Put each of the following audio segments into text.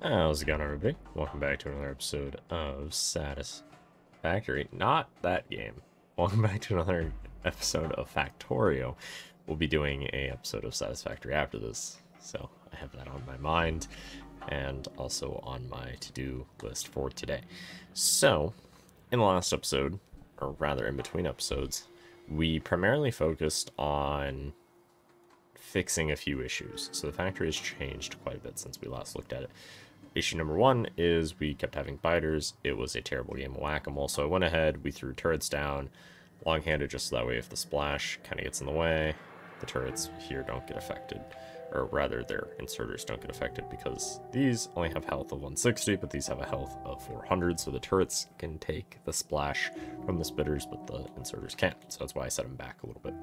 How's it going, everybody? Welcome back to another episode of Satisfactory. Not that game. Welcome back to another episode of Factorio. We'll be doing a episode of Satisfactory after this, so I have that on my mind and also on my to-do list for today. So, in the last episode, or rather in between episodes, we primarily focused on fixing a few issues. So the factory has changed quite a bit since we last looked at it. Issue number one is we kept having biters. It was a terrible game of whack-a-mole, so I went ahead, we threw turrets down, long-handed, just so that way if the splash kind of gets in the way, the turrets here don't get affected. Or rather, their inserters don't get affected, because these only have health of 160, but these have a health of 400, so the turrets can take the splash from the spitters, but the inserters can't. So that's why I set them back a little bit.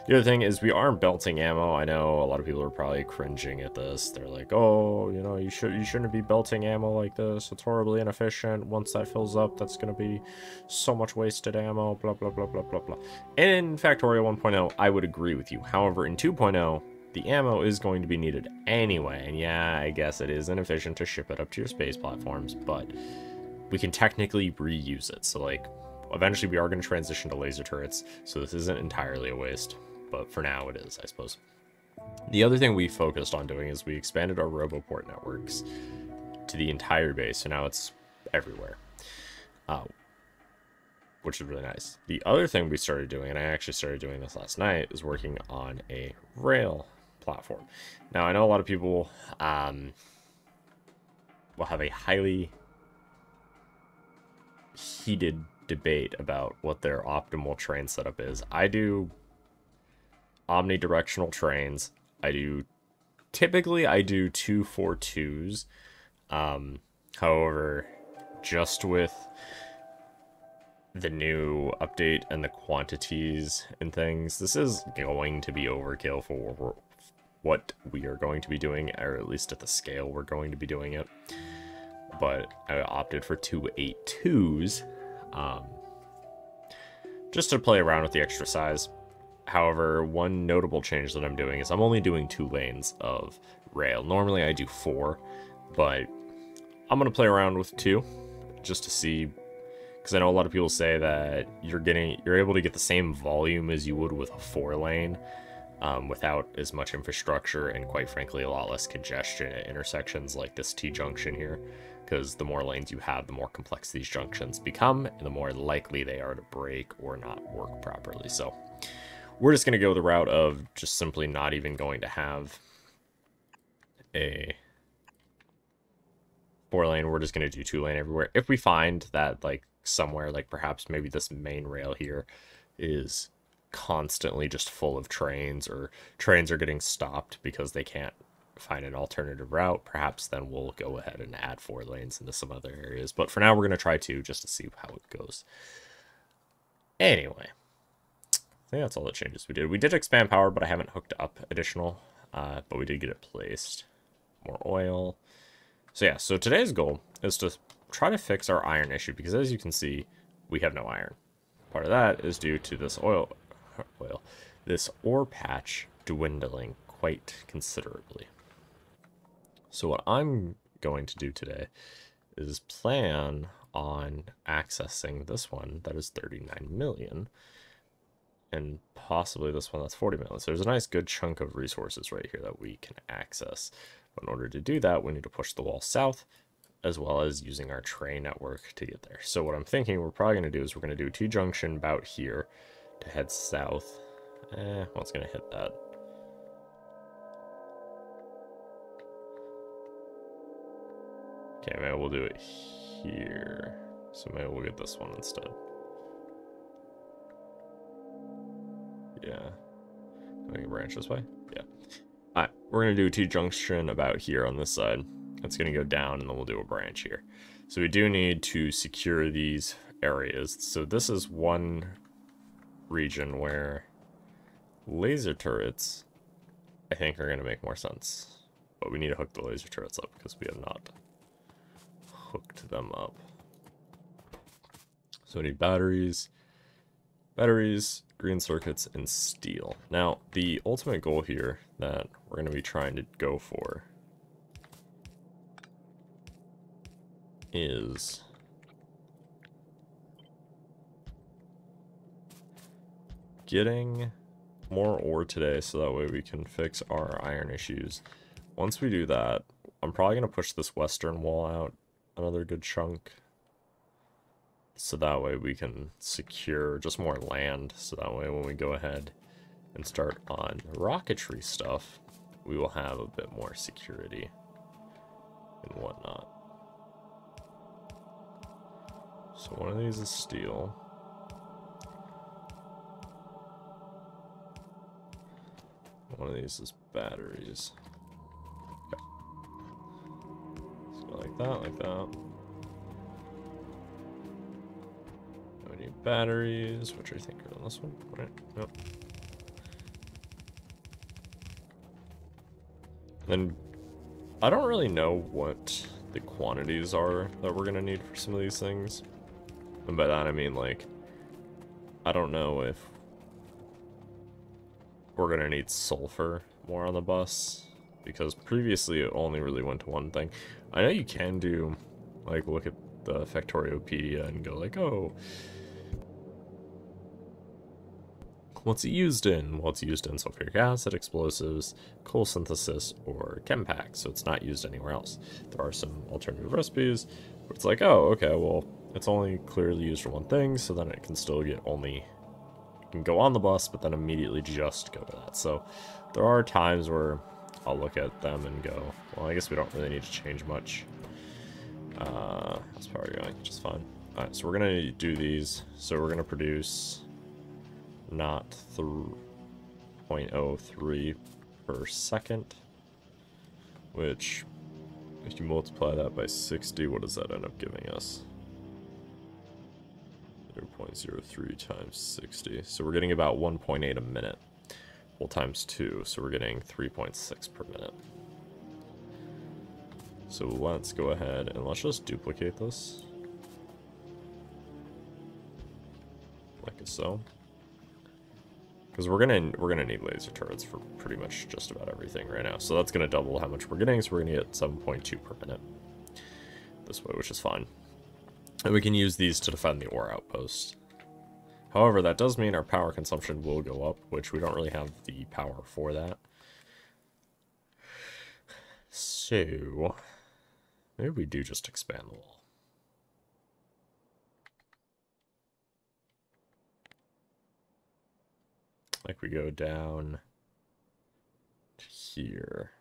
The other thing is we aren't belting ammo. I know a lot of people are probably cringing at this. They're like, oh, you know, you shouldn't be belting ammo like this. It's horribly inefficient. Once that fills up, that's going to be so much wasted ammo, blah, blah, blah, blah, blah, blah. And in Factorio 1.0, I would agree with you. However, in 2.0, the ammo is going to be needed anyway. And yeah, I guess it is inefficient to ship it up to your space platforms, but we can technically reuse it. So, like, eventually we are going to transition to laser turrets, so this isn't entirely a waste. But for now it is, I suppose. The other thing we focused on doing is we expanded our RoboPort networks to the entire base, so now it's everywhere, which is really nice. The other thing we started doing, and I actually started doing this last night, is working on a rail platform. Now, I know a lot of people will have a highly heated debate about what their optimal train setup is. I do omnidirectional trains. Typically I do 2-4-2s. However, just with the new update and the quantities and things, this is going to be overkill for what we are going to be doing, or at least at the scale we're going to be doing it. But I opted for 2-8-2s, just to play around with the extra size. However, one notable change that I'm doing is I'm only doing 2 lanes of rail. Normally I do 4, but I'm going to play around with 2 just to see, because I know a lot of people say that you're able to get the same volume as you would with a 4 lane without as much infrastructure and, quite frankly, a lot less congestion at intersections like this T-junction here, because the more lanes you have, the more complex these junctions become and the more likely they are to break or not work properly. So we're just going to go the route of just simply not even going to have a 4-lane. We're just going to do 2-lane everywhere. If we find that, like, somewhere, like perhaps maybe this main rail here is constantly just full of trains, or trains are getting stopped because they can't find an alternative route, perhaps then we'll go ahead and add 4 lanes into some other areas. But for now, we're going to try 2 just to see how it goes. Anyway, I think that's all the changes we did. We did expand power, but I haven't hooked up additional, but we did get it placed. More oil. So yeah, so today's goal is to try to fix our iron issue, because as you can see, we have no iron. Part of that is due to this this ore patch dwindling quite considerably. So what I'm going to do today is plan on accessing this one that is 39 million. And possibly this one that's 40 million. So there's a nice good chunk of resources right here that we can access. But in order to do that, we need to push the wall south, as well as using our train network to get there. So what I'm thinking we're probably going to do is we're going to do a T-junction about here to head south. Well, it's going to hit that. Okay, maybe we'll do it here. So maybe we'll get this one instead. Yeah. I can branch this way? Yeah. Alright, we're going to do a T-junction about here on this side. It's going to go down, and then we'll do a branch here. So we do need to secure these areas. So this is one region where laser turrets, I think, are going to make more sense. But we need to hook the laser turrets up, because we have not hooked them up. So we need batteries, green circuits, and steel. Now, the ultimate goal here that we're going to be trying to go for is getting more ore today so that way we can fix our iron issues. Once we do that, I'm probably going to push this western wall out another good chunk. So that way we can secure just more land. So that way when we go ahead and start on rocketry stuff, we will have a bit more security and whatnot. So one of these is steel. One of these is batteries. Okay. So like that, like that. We need batteries, which I think are on this one, right? Yep. Then I don't really know what the quantities are that we're gonna need for some of these things. And by that I mean, like, I don't know if we're gonna need sulfur more on the bus, because previously it only really went to one thing. I know you can do, like, look at the Factoriopedia and go like, oh, what's it used in? Well, it's used in sulfuric acid, explosives, coal synthesis, or chem packs, so it's not used anywhere else. There are some alternative recipes where it's like, oh, okay, well, it's only clearly used for one thing, so then it can still get only, it can go on the bus, but then immediately just go to that. So there are times where I'll look at them and go, well, I guess we don't really need to change much. How's power going? Just fine. Alright, so we're gonna do these. So we're gonna produce not 0.03 per second, which if you multiply that by 60, what does that end up giving us? 0.03 times 60. So we're getting about 1.8 a minute. Well, times 2, so we're getting 3.6 per minute. So let's go ahead and let's just duplicate this. Like so. Because we're gonna need laser turrets for pretty much just about everything right now. So that's gonna double how much we're getting, so we're gonna get 7.2 per minute. This way, which is fine. And we can use these to defend the ore outpost. However, that does mean our power consumption will go up, which we don't really have the power for that. So maybe we do just expand the wall. Like we go down to here.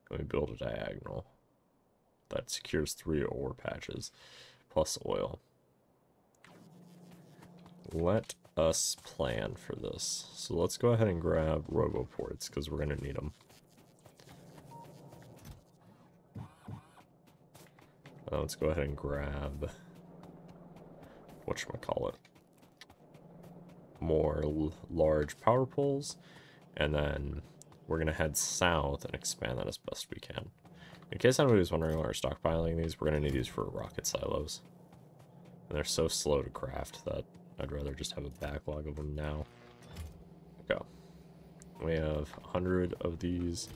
And we build a diagonal. That secures 3 ore patches, plus oil. Let us plan for this. So let's go ahead and grab roboports, because we're going to need them. Let's go ahead and grab, whatchamacallit, more large power poles, and then we're going to head south and expand that as best we can. In case anybody's wondering why we're stockpiling these, we're going to need these for rocket silos. And they're so slow to craft that I'd rather just have a backlog of them now. Go. We have 100 of these.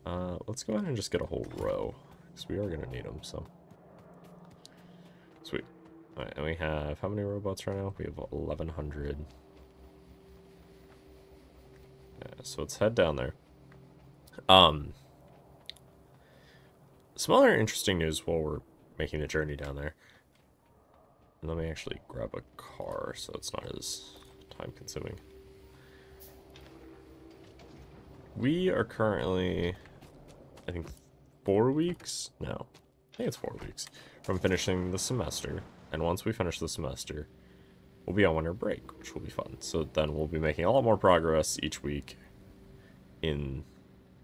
Let's go ahead and just get a whole row, because we are going to need them, so. Sweet. Alright, and we have, how many robots right now? We have 1,100. Yeah, so let's head down there. Some other interesting news while we're making the journey down there. Let me actually grab a car so it's not as time consuming. We are currently, I think, 4 weeks? No, I think it's 4 weeks from finishing the semester. And once we finish the semester, we'll be on winter break, which will be fun. So then we'll be making a lot more progress each week in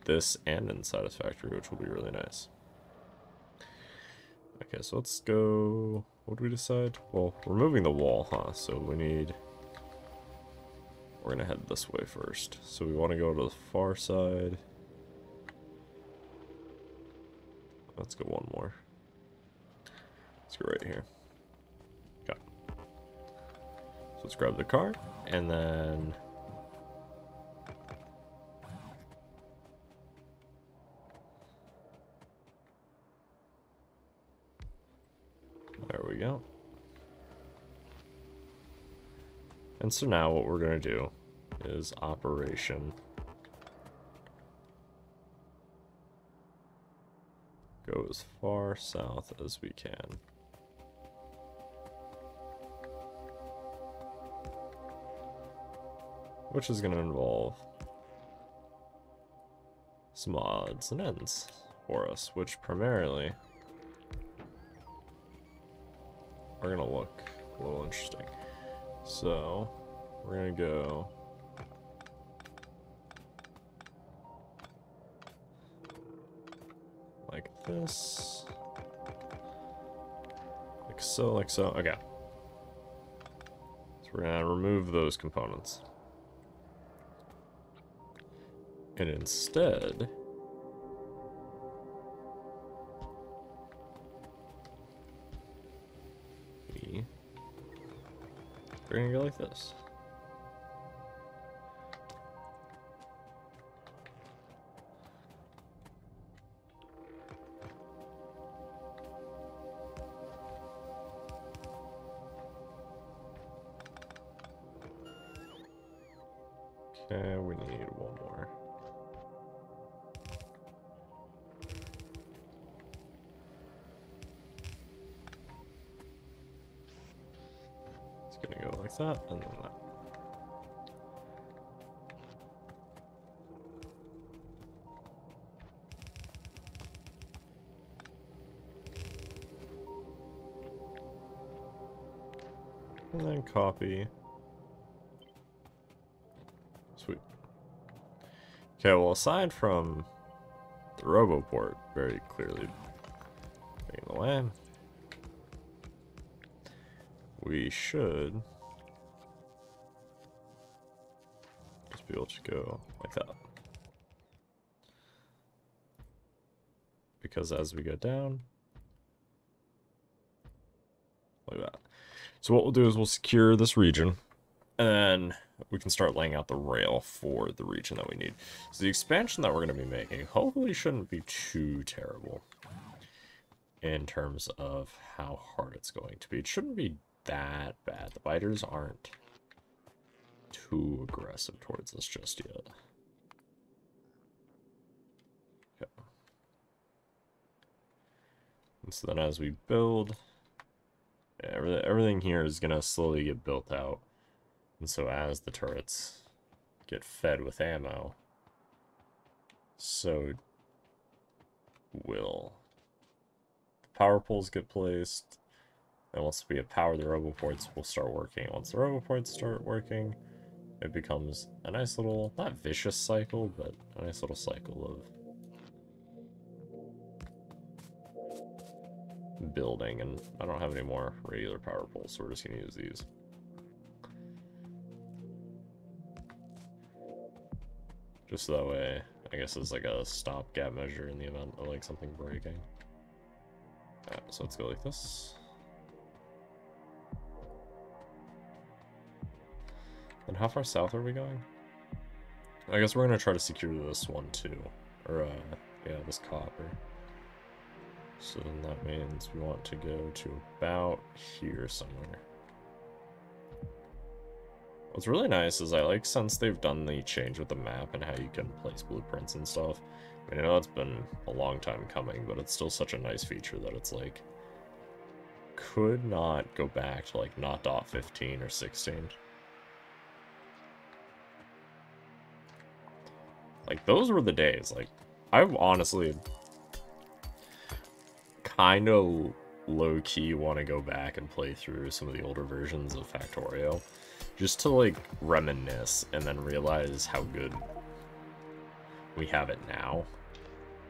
this and in Satisfactory, which will be really nice. Okay, so let's go, what do we decide? Well, we're moving the wall, huh? So we need, we're gonna head this way first. So we want to go to the far side. Let's go one more. Let's go right here. Okay. So let's grab the car, and then go. And so now what we're going to do is operation go as far south as we can. Which is going to involve some odds and ends for us, which primarily are going to look a little interesting. So, we're going to go like this, like so, like so. Okay. So we're going to remove those components. And instead, we're gonna go like this. Okay, we need one more. Gonna go like that, and then that. And then copy. Sweet. Okay, well, aside from the RoboPort very clearly being the way, we should just be able to go like that. Because as we go down, like that. So what we'll do is we'll secure this region, and then we can start laying out the rail for the region that we need. So the expansion that we're going to be making hopefully shouldn't be too terrible in terms of how hard it's going to be. It shouldn't be that bad. The biters aren't too aggressive towards us just yet. Okay. And so then as we build, everything here is going to slowly get built out. And so as the turrets get fed with ammo, so will the power poles get placed. And once we have power, the RoboPorts will start working. Once the RoboPorts start working, it becomes a nice little, not vicious cycle, but a nice little cycle of building. And I don't have any more regular power poles, so we're just going to use these. Just so that way, I guess it's like a stopgap measure in the event of like something breaking. Alright, so let's go like this. And how far south are we going? I guess we're going to try to secure this one too. Or, yeah, this copper. So then that means we want to go to about here somewhere. What's really nice is I like since they've done the change with the map and how you can place blueprints and stuff. I mean, I know it's been a long time coming, but it's still such a nice feature that it's like, could not go back to like not .15 or 16. Like, those were the days. Like, I honestly kind of low-key want to go back and play through some of the older versions of Factorio. Just to, like, reminisce and then realize how good we have it now.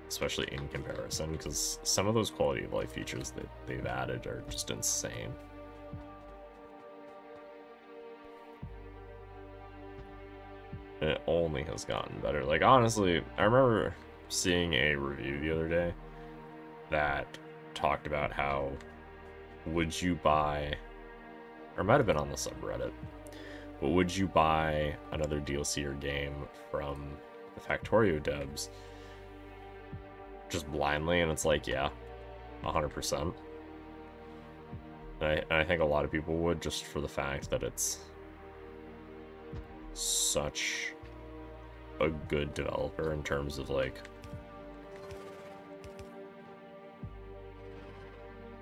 Especially in comparison, because some of those quality of life features that they've added are just insane. And it only has gotten better. Like, honestly, I remember seeing a review the other day that talked about how would you buy, or it might have been on the subreddit, but would you buy another DLC or game from the Factorio devs just blindly? And it's like, yeah, 100%. I think a lot of people would, just for the fact that it's such a good developer in terms of, like,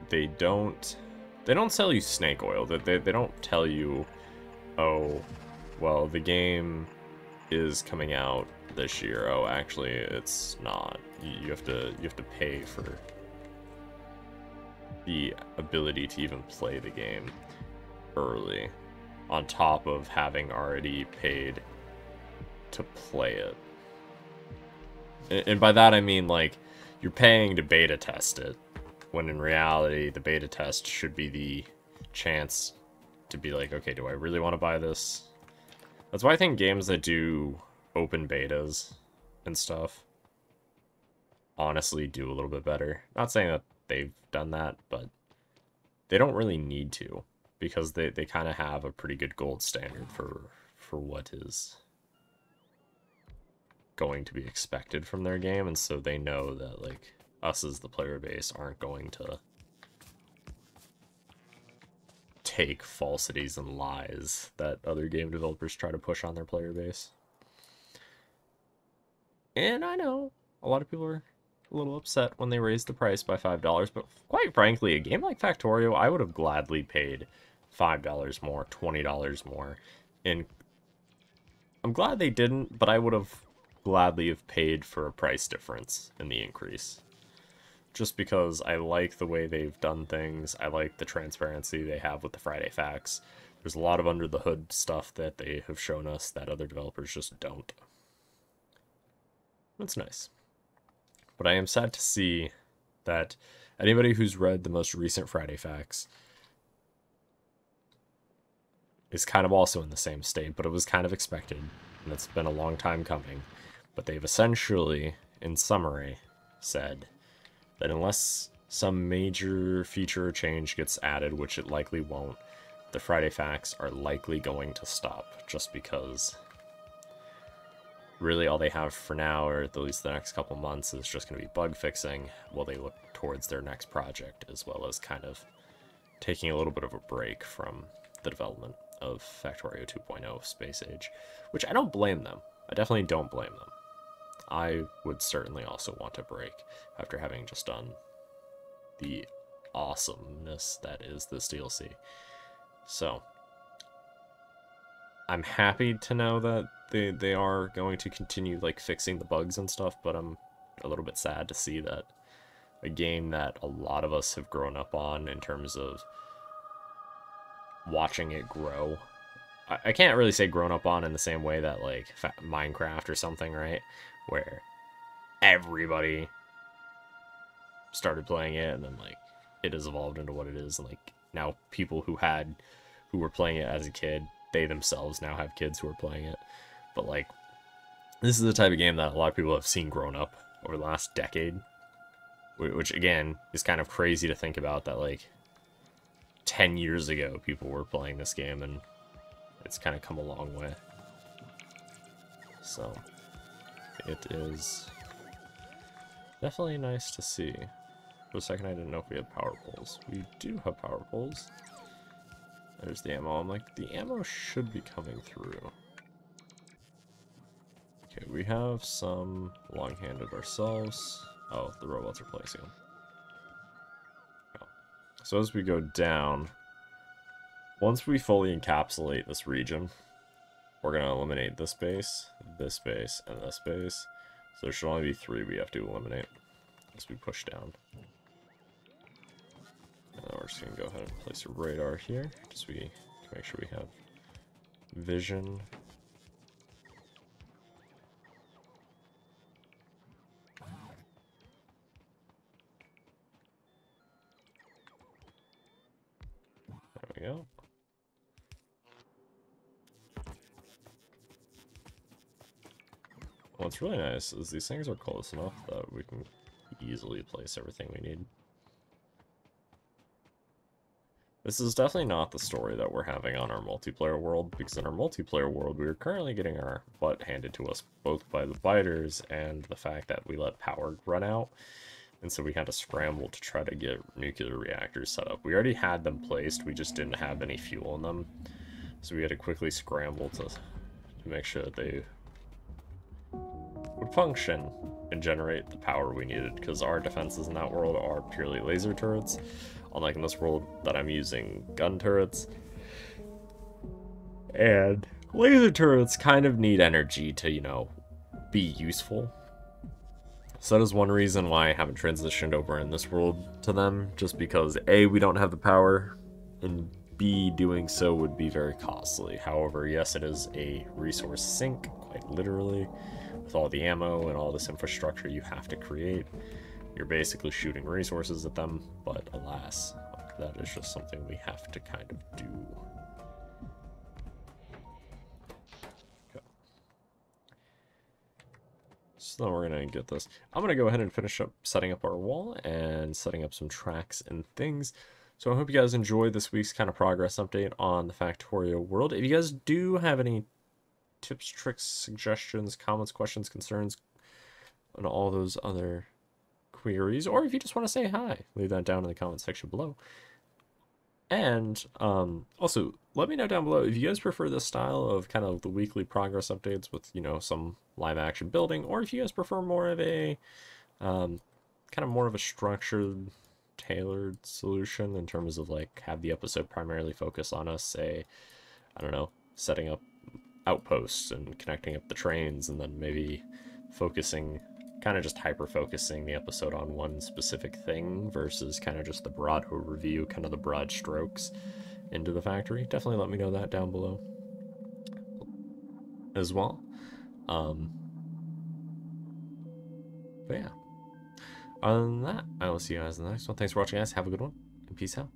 they don't sell you snake oil. They don't tell you, oh, well, the game is coming out this year. Oh, actually, it's not. You have to pay for the ability to even play the game early, on top of having already paid to play it. And by that I mean, like, you're paying to beta test it, when in reality the beta test should be the chance to be like, okay, do I really want to buy this? That's why I think games that do open betas and stuff honestly do a little bit better. Not saying that they've done that, but they don't really need to, because they kind of have a pretty good gold standard for what is going to be expected from their game, and so they know that, like, us as the player base aren't going to take falsities and lies that other game developers try to push on their player base. And I know a lot of people are a little upset when they raised the price by $5, but quite frankly, a game like Factorio, I would have gladly paid $5 more, $20 more. And I'm glad they didn't, but I would have gladly have paid for a price difference in the increase. Just because I like the way they've done things. I like the transparency they have with the Friday facts. There's a lot of under the hood stuff that they have shown us that other developers just don't. That's nice. But I am sad to see that anybody who's read the most recent Friday facts is kind of also in the same state, but it was kind of expected, and it's been a long time coming. But they've essentially, in summary, said that unless some major feature or change gets added, which it likely won't, the Friday facts are likely going to stop, just because really all they have for now, or at least the next couple months, is just going to be bug fixing while they look towards their next project, as well as kind of taking a little bit of a break from the development of Factorio 2.0 Space Age, which I don't blame them. I definitely don't blame them. I would certainly also want a break after having just done the awesomeness that is this DLC. So I'm happy to know that they are going to continue, like, fixing the bugs and stuff, but I'm a little bit sad to see that a game that a lot of us have grown up on in terms of watching it grow. I can't really say grown up on in the same way that, like, Minecraft or something, right? Where everybody started playing it, and then, like, it has evolved into what it is, and, like, now people who were playing it as a kid, they themselves now have kids who are playing it. But, like, this is the type of game that a lot of people have seen grown up over the last decade, which, again, is kind of crazy to think about, that, like, 10 years ago people were playing this game, and it's kind of come a long way. So it is definitely nice to see. For a second I didn't know if we had power poles. We do have power poles. There's the ammo. I'm like, the ammo should be coming through. Okay, we have some long-handed ourselves. Oh, the robots are placing them. Oh. So as we go down, once we fully encapsulate this region, we're going to eliminate this base, and this base. So there should only be 3 we have to eliminate as we push down. And then we're just going to go ahead and place a radar here, just to make sure we have vision. There we go. What's really nice is these things are close enough that we can easily place everything we need. This is definitely not the story that we're having on our multiplayer world, because in our multiplayer world, we are currently getting our butt handed to us both by the biters and the fact that we let power run out. And so we had to scramble to try to get nuclear reactors set up. We already had them placed, we just didn't have any fuel in them. So we had to quickly scramble to make sure that they would function and generate the power we needed, because our defenses in that world are purely laser turrets, unlike in this world that I'm using gun turrets. And laser turrets kind of need energy to, you know, be useful. So that is one reason why I haven't transitioned over in this world to them, just because A, we don't have the power, and B, doing so would be very costly. However, yes, it is a resource sink, quite literally, with all the ammo and all this infrastructure you have to create. You're basically shooting resources at them, but alas, that is just something we have to kind of do. Okay. So we're gonna get this. I'm gonna go ahead and finish up setting up our wall and setting up some tracks and things. So I hope you guys enjoyed this week's kind of progress update on the Factorio world. If you guys do have any tips, tricks, suggestions, comments, questions, concerns, and all those other queries, or if you just want to say hi, leave that down in the comment section below. And also, let me know down below if you guys prefer this style of kind of the weekly progress updates with, you know, some live action building, or if you guys prefer more of a kind of more of a structured, tailored solution in terms of like have the episode primarily focus on us, say, I don't know, setting up outposts and connecting up the trains, and then maybe focusing, kind of just hyper focusing the episode on one specific thing versus kind of just the broad overview, kind of the broad strokes into the factory. Definitely let me know that down below as well. But yeah, other than that, I will see you guys in the next one. Thanks for watching, guys. Have a good one, and peace out.